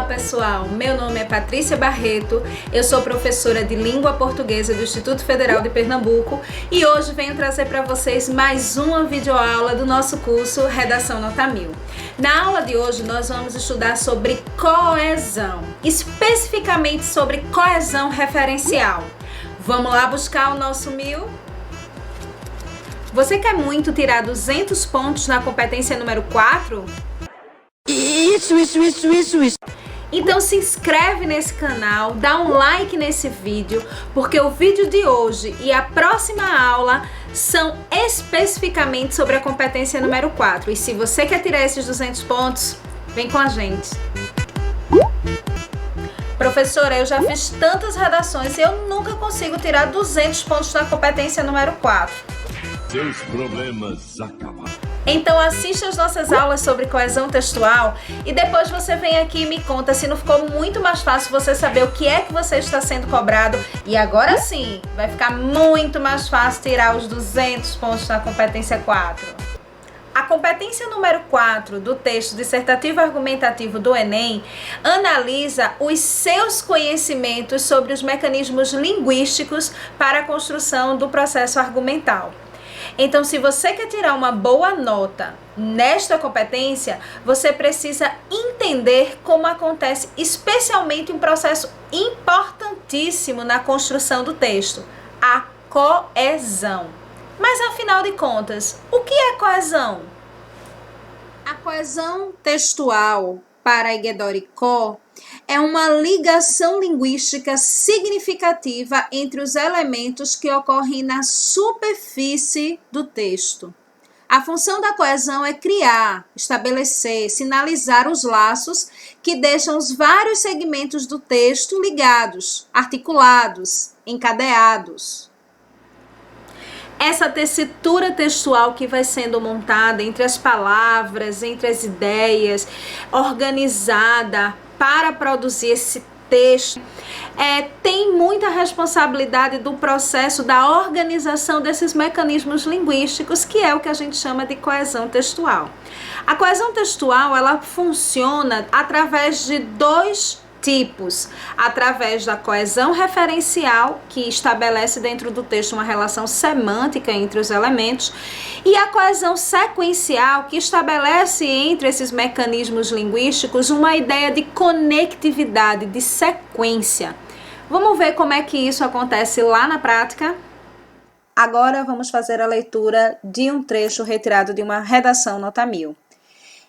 pessoal, meu nome é Patrícia Barreto, eu sou professora de Língua Portuguesa do Instituto Federal de Pernambuco e hoje venho trazer para vocês mais uma videoaula do nosso curso Redação Nota 1000. Na aula de hoje nós vamos estudar sobre coesão, especificamente sobre coesão referencial. Vamos lá buscar o nosso 1000? Você quer muito tirar 200 pontos na competência número 4? Isso. Então se inscreve nesse canal, dá um like nesse vídeo, porque o vídeo de hoje e a próxima aula são especificamente sobre a competência número 4. E se você quer tirar esses 200 pontos, vem com a gente. Professora, eu já fiz tantas redações e eu nunca consigo tirar 200 pontos na competência número 4. Seus problemas acabaram. Então assista as nossas aulas sobre coesão textual e depois você vem aqui e me conta se não ficou muito mais fácil você saber o que é que você está sendo cobrado. E agora sim, vai ficar muito mais fácil tirar os 200 pontos na competência 4. A competência número 4 do texto dissertativo argumentativo do Enem analisa os seus conhecimentos sobre os mecanismos linguísticos para a construção do processo argumental. Então, se você quer tirar uma boa nota nesta competência, você precisa entender como acontece especialmente um processo importantíssimo na construção do texto, a coesão. Mas, afinal de contas, o que é coesão? A coesão textual, para Iguedor e Co., é uma ligação linguística significativa entre os elementos que ocorrem na superfície do texto. A função da coesão é criar, estabelecer, sinalizar os laços que deixam os vários segmentos do texto ligados, articulados, encadeados. Essa tessitura textual que vai sendo montada entre as palavras, entre as ideias, organizada para produzir esse texto, tem muita responsabilidade do processo da organização desses mecanismos linguísticos, que é o que a gente chama de coesão textual. A coesão textual, ela funciona através de dois tipos, através da coesão referencial, que estabelece dentro do texto uma relação semântica entre os elementos, e a coesão sequencial, que estabelece entre esses mecanismos linguísticos uma ideia de conectividade, de sequência. Vamos ver como é que isso acontece lá na prática? Agora vamos fazer a leitura de um trecho retirado de uma redação nota 1000.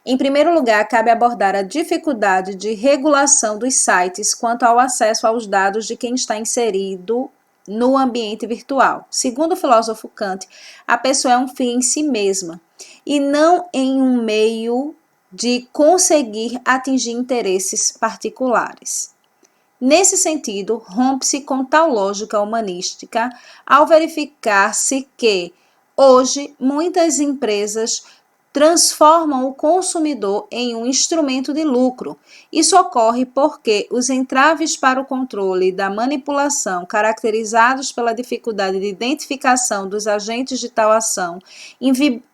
Em primeiro lugar, cabe abordar a dificuldade de regulação dos sites quanto ao acesso aos dados de quem está inserido no ambiente virtual. Segundo o filósofo Kant, a pessoa é um fim em si mesma e não em um meio de conseguir atingir interesses particulares. Nesse sentido, rompe-se com tal lógica humanística ao verificar-se que, hoje, muitas empresas transformam o consumidor em um instrumento de lucro. Isso ocorre porque os entraves para o controle da manipulação, caracterizados pela dificuldade de identificação dos agentes de tal ação,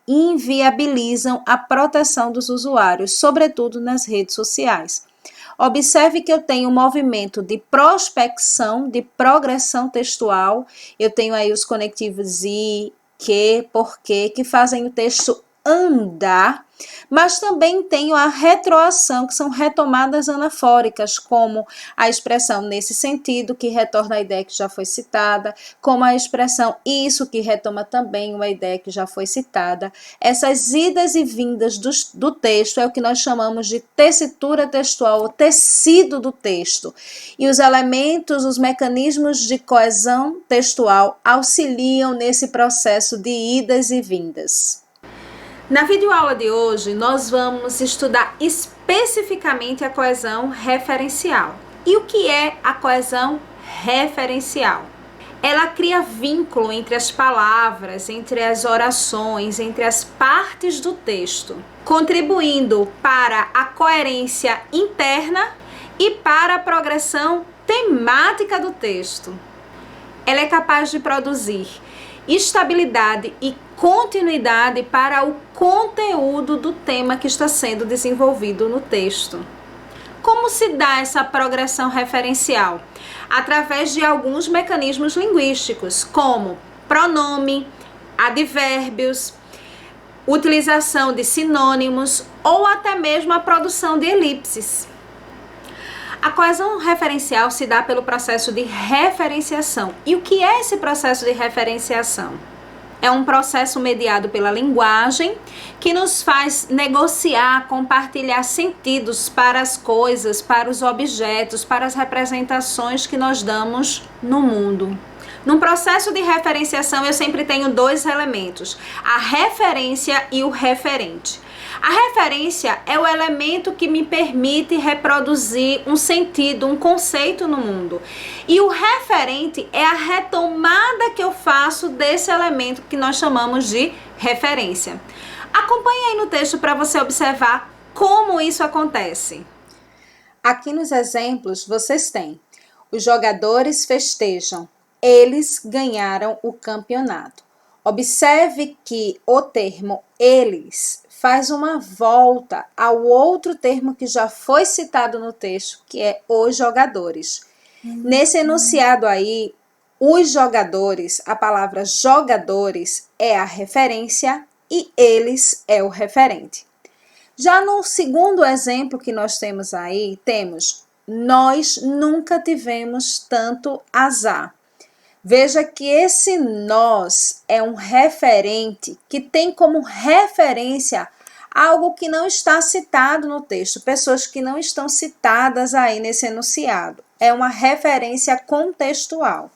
inviabilizam a proteção dos usuários, sobretudo nas redes sociais. Observe que eu tenho um movimento de prospecção, de progressão textual. Eu tenho aí os conectivos e, que, porque, que fazem o texto andar, mas também tenho a retroação, que são retomadas anafóricas, como a expressão nesse sentido, que retorna a ideia que já foi citada, como a expressão isso, que retoma também uma ideia que já foi citada. Essas idas e vindas do texto é o que nós chamamos de tessitura textual, o tecido do texto. E os elementos, os mecanismos de coesão textual auxiliam nesse processo de idas e vindas. Na videoaula de hoje, nós vamos estudar especificamente a coesão referencial. E o que é a coesão referencial? Ela cria vínculo entre as palavras, entre as orações, entre as partes do texto, contribuindo para a coerência interna e para a progressão temática do texto. Ela é capaz de produzir estabilidade e continuidade para o conteúdo do tema que está sendo desenvolvido no texto. Como se dá essa progressão referencial? Através de alguns mecanismos linguísticos, como pronome, advérbios, utilização de sinônimos ou até mesmo a produção de elipses. A coesão referencial se dá pelo processo de referenciação. E o que é esse processo de referenciação? É um processo mediado pela linguagem que nos faz negociar, compartilhar sentidos para as coisas, para os objetos, para as representações que nós damos no mundo. Num processo de referenciação, eu sempre tenho dois elementos, a referência e o referente. A referência é o elemento que me permite reproduzir um sentido, um conceito no mundo. E o referente é a retomada que eu faço desse elemento que nós chamamos de referência. Acompanhe aí no texto para você observar como isso acontece. Aqui nos exemplos vocês têm: os jogadores festejam, eles ganharam o campeonato. Observe que o termo eles faz uma volta ao outro termo que já foi citado no texto, que é os jogadores. Nesse enunciado aí, os jogadores, a palavra jogadores é a referência e eles é o referente. Já no segundo exemplo que nós temos aí, temos nós nunca tivemos tanto azar. Veja que esse nós é um referente que tem como referência algo que não está citado no texto, pessoas que não estão citadas aí nesse enunciado. É uma referência contextual.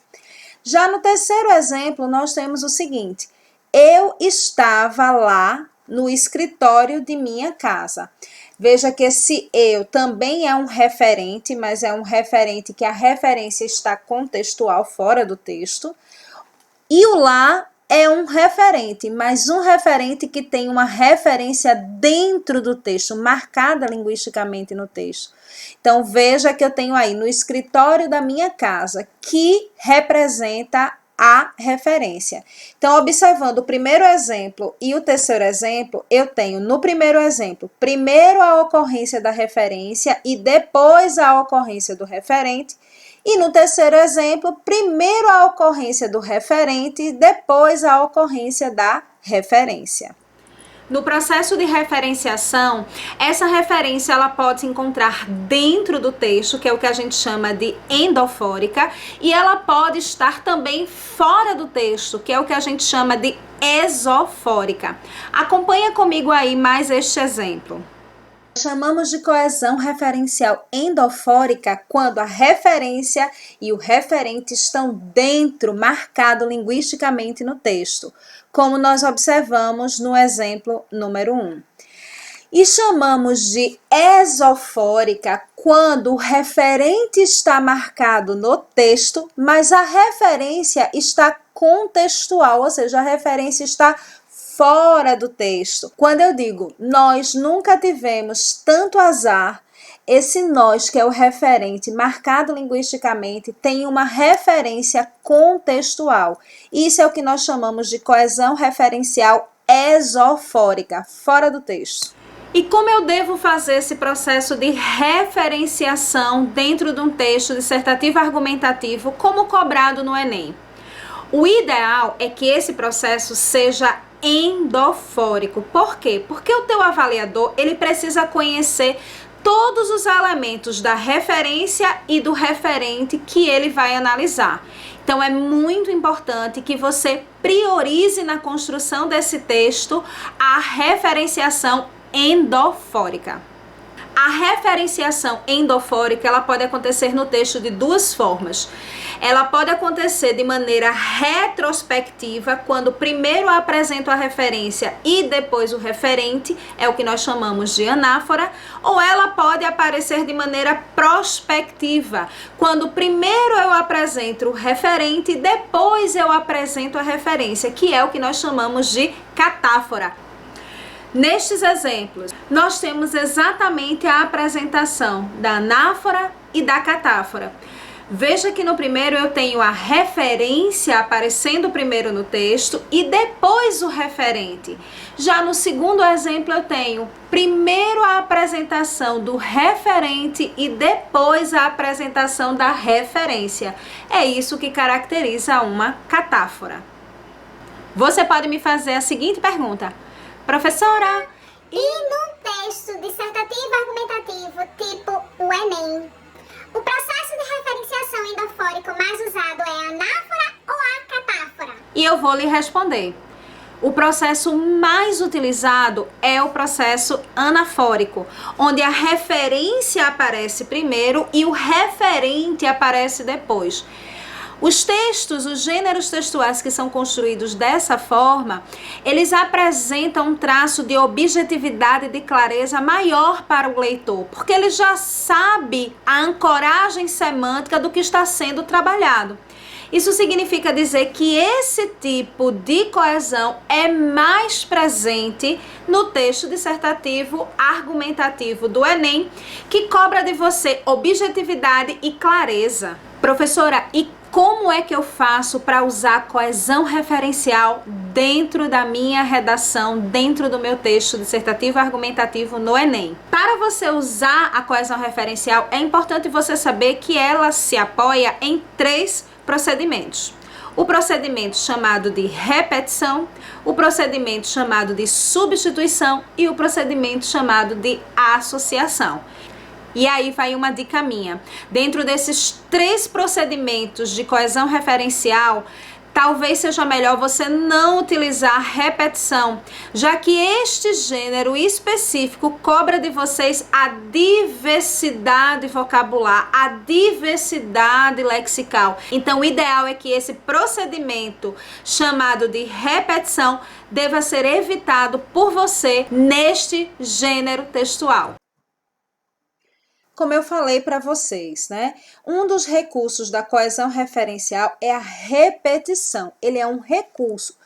Já no terceiro exemplo, nós temos o seguinte: eu estava lá no escritório de minha casa. Veja que esse eu também é um referente, mas é um referente que a referência está contextual, fora do texto. E o lá é um referente, mas um referente que tem uma referência dentro do texto, marcada linguisticamente no texto. Então, veja que eu tenho aí no escritório da minha casa, que representa a referência. Então, observando o primeiro exemplo e o terceiro exemplo, eu tenho no primeiro exemplo, primeiro a ocorrência da referência e depois a ocorrência do referente. E no terceiro exemplo, primeiro a ocorrência do referente e depois a ocorrência da referência. No processo de referenciação, essa referência ela pode se encontrar dentro do texto, que é o que a gente chama de endofórica, e ela pode estar também fora do texto, que é o que a gente chama de exofórica. Acompanha comigo aí mais este exemplo. Chamamos de coesão referencial endofórica quando a referência e o referente estão dentro, marcado linguisticamente no texto, como nós observamos no exemplo número 1. E chamamos de exofórica quando o referente está marcado no texto, mas a referência está contextual, ou seja, a referência está fora do texto. Quando eu digo nós nunca tivemos tanto azar, esse nós, que é o referente marcado linguisticamente, tem uma referência contextual. Isso é o que nós chamamos de coesão referencial exofórica, fora do texto. E como eu devo fazer esse processo de referenciação dentro de um texto dissertativo argumentativo, como cobrado no Enem? O ideal é que esse processo seja endofórico. Por quê? Porque o teu avaliador, ele precisa conhecer todos os elementos da referência e do referente que ele vai analisar. Então, é muito importante que você priorize na construção desse texto a referenciação endofórica. A referenciação endofórica, ela pode acontecer no texto de duas formas. Ela pode acontecer de maneira retrospectiva, quando primeiro eu apresento a referência e depois o referente, é o que nós chamamos de anáfora, ou ela pode aparecer de maneira prospectiva, quando primeiro eu apresento o referente e depois eu apresento a referência, que é o que nós chamamos de catáfora. Nestes exemplos, nós temos exatamente a apresentação da anáfora e da catáfora. Veja que no primeiro eu tenho a referência aparecendo primeiro no texto e depois o referente. Já no segundo exemplo eu tenho primeiro a apresentação do referente e depois a apresentação da referência. É isso que caracteriza uma catáfora. Você pode me fazer a seguinte pergunta: professora, e no texto dissertativo argumentativo tipo o Enem, o processo de referenciação endofórico mais usado é a anáfora ou a catáfora? E eu vou lhe responder. O processo mais utilizado é o processo anafórico, onde a referência aparece primeiro e o referente aparece depois. Os textos, os gêneros textuais que são construídos dessa forma, eles apresentam um traço de objetividade e de clareza maior para o leitor, porque ele já sabe a ancoragem semântica do que está sendo trabalhado. Isso significa dizer que esse tipo de coesão é mais presente no texto dissertativo argumentativo do Enem, que cobra de você objetividade e clareza. Professora, e como é que eu faço para usar coesão referencial dentro da minha redação, dentro do meu texto dissertativo argumentativo no Enem? Para você usar a coesão referencial, é importante você saber que ela se apoia em 3 procedimentos. O procedimento chamado de repetição, o procedimento chamado de substituição e o procedimento chamado de associação. E aí vai uma dica minha. Dentro desses 3 procedimentos de coesão referencial, talvez seja melhor você não utilizar repetição, já que este gênero específico cobra de vocês a diversidade vocabular, a diversidade lexical. Então, o ideal é que esse procedimento chamado de repetição deva ser evitado por você neste gênero textual. Como eu falei para vocês, né? Um dos recursos da coesão referencial é a repetição. Ele é um recurso,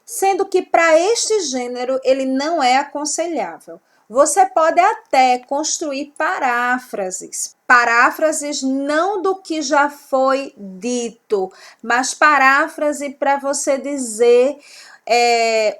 sendo que para este gênero ele não é aconselhável. Você pode até construir paráfrases. Paráfrases não do que já foi dito, mas paráfrase para você dizer,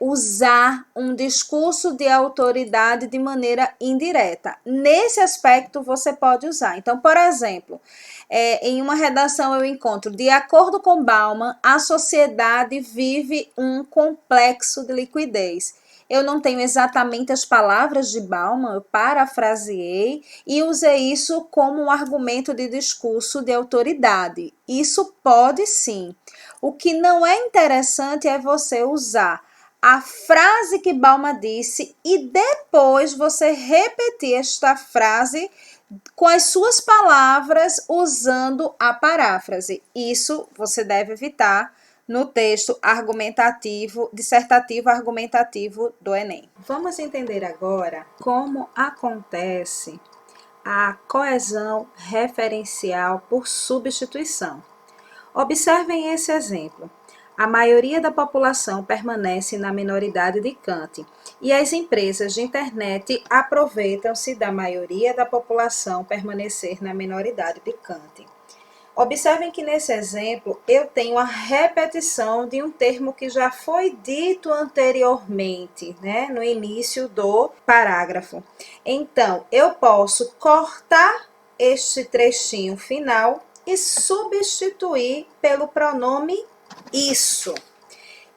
usar um discurso de autoridade de maneira indireta. Nesse aspecto você pode usar. Então, por exemplo, em uma redação eu encontro: de acordo com Bauman, a sociedade vive um complexo de liquidez. Eu não tenho exatamente as palavras de Bauman, eu parafraseei e usei isso como um argumento de discurso de autoridade. Isso pode sim. O que não é interessante é você usar a frase que Bauman disse e depois você repetir esta frase com as suas palavras usando a paráfrase. Isso você deve evitar no texto argumentativo, dissertativo argumentativo do Enem. Vamos entender agora como acontece a coesão referencial por substituição. Observem esse exemplo. A maioria da população permanece na minoridade de Kant e as empresas de internet aproveitam-se da maioria da população permanecer na minoridade de Kant. Observem que nesse exemplo eu tenho a repetição de um termo que já foi dito anteriormente, né, no início do parágrafo. Então, eu posso cortar este trechinho final e substituir pelo pronome isso.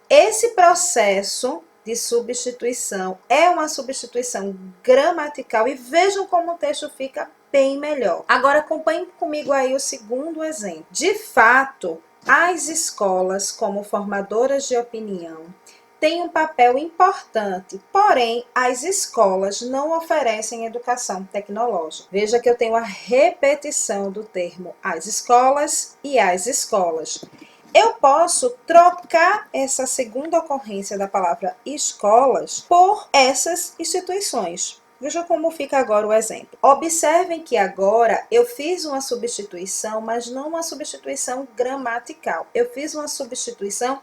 Esse processo de substituição é uma substituição gramatical e vejam como o texto fica bem melhor. Agora acompanhem comigo aí o segundo exemplo. De fato, as escolas, como formadoras de opinião, têm um papel importante, porém, as escolas não oferecem educação tecnológica. Veja que eu tenho a repetição do termo as escolas e as escolas. Eu posso trocar essa segunda ocorrência da palavra escolas por essas instituições. Veja como fica agora o exemplo. Observem que agora eu fiz uma substituição, mas não uma substituição gramatical. Eu fiz uma substituição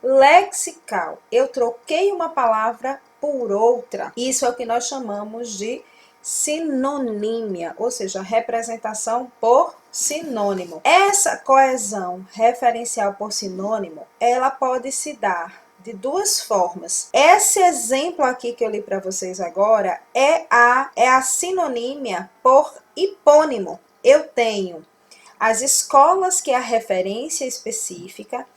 lexical. Eu troquei uma palavra por outra. Isso é o que nós chamamos de sinonímia, ou seja, representação por sinônimo. Essa coesão referencial por sinônimo, ela pode se dar de duas formas. Esse exemplo aqui que eu li para vocês agora é a sinonímia por hipônimo. Eu tenho as escolas, que é a referência específica,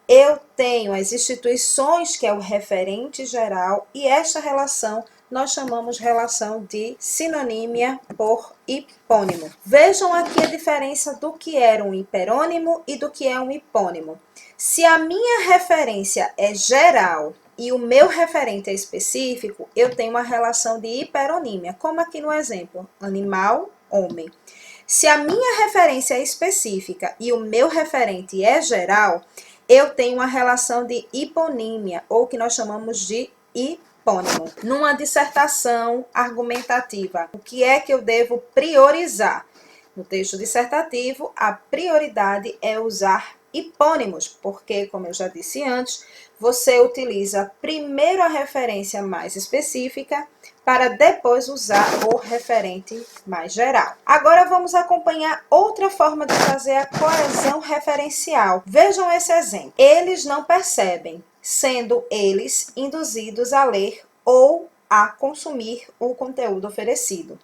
eu tenho as instituições, que é o referente geral, e esta relação nós chamamos relação de sinonímia por hipônimo. Vejam aqui a diferença do que era um hiperônimo e do que é um hipônimo. Se a minha referência é geral e o meu referente é específico, eu tenho uma relação de hiperonímia, como aqui no exemplo, animal, homem. Se a minha referência é específica e o meu referente é geral, eu tenho uma relação de hiponímia, ou que nós chamamos de hipônimo. Numa dissertação argumentativa, o que é que eu devo priorizar? No texto dissertativo, a prioridade é usar hipônimos, porque, como eu já disse antes, você utiliza primeiro a referência mais específica para depois usar o referente mais geral. Agora vamos acompanhar outra forma de fazer a coesão referencial. Vejam esse exemplo. Eles não percebem, sendo eles induzidos a ler ou a consumir o conteúdo oferecido.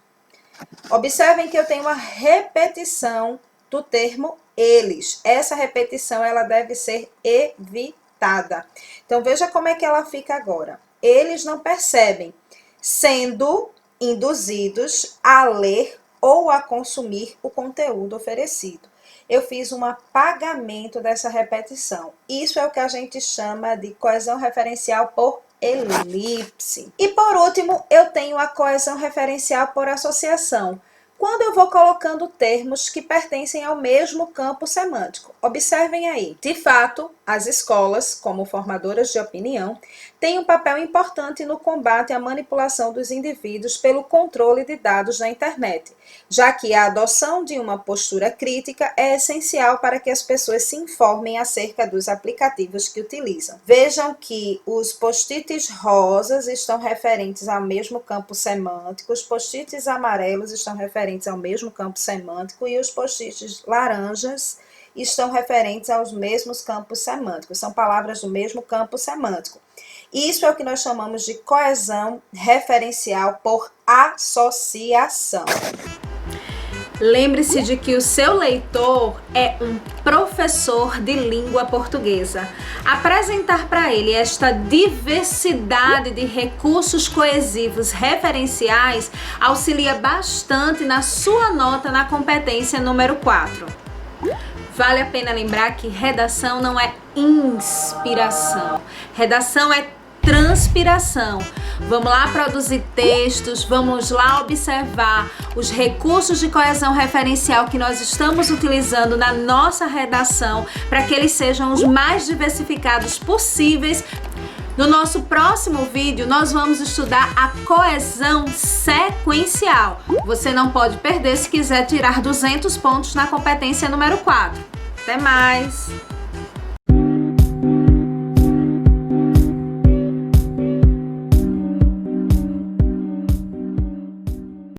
Observem que eu tenho uma repetição do termo eles. Essa repetição ela deve ser evitada. Então veja como é que ela fica agora. Eles não percebem, sendo induzidos a ler ou a consumir o conteúdo oferecido. Eu fiz um apagamento dessa repetição. Isso é o que a gente chama de coesão referencial por elipse. E por último, eu tenho a coesão referencial por associação, quando eu vou colocando termos que pertencem ao mesmo campo semântico. Observem aí. De fato, as escolas, como formadoras de opinião, têm um papel importante no combate à manipulação dos indivíduos pelo controle de dados na internet, já que a adoção de uma postura crítica é essencial para que as pessoas se informem acerca dos aplicativos que utilizam. Vejam que os post-its rosas estão referentes ao mesmo campo semântico, os post-its amarelos estão referentes ao mesmo campo semântico e os post-its laranjas estão referentes aos mesmos campos semânticos. São palavras do mesmo campo semântico. Isso é o que nós chamamos de coesão referencial por associação. Lembre-se de que o seu leitor é um professor de língua portuguesa. Apresentar para ele esta diversidade de recursos coesivos referenciais auxilia bastante na sua nota na competência número 4. Vale a pena lembrar que redação não é inspiração. Redação é transpiração. Vamos lá produzir textos, vamos lá observar os recursos de coesão referencial que nós estamos utilizando na nossa redação para que eles sejam os mais diversificados possíveis. No nosso próximo vídeo, nós vamos estudar a coesão sequencial. Você não pode perder se quiser tirar 200 pontos na competência número 4. Até mais!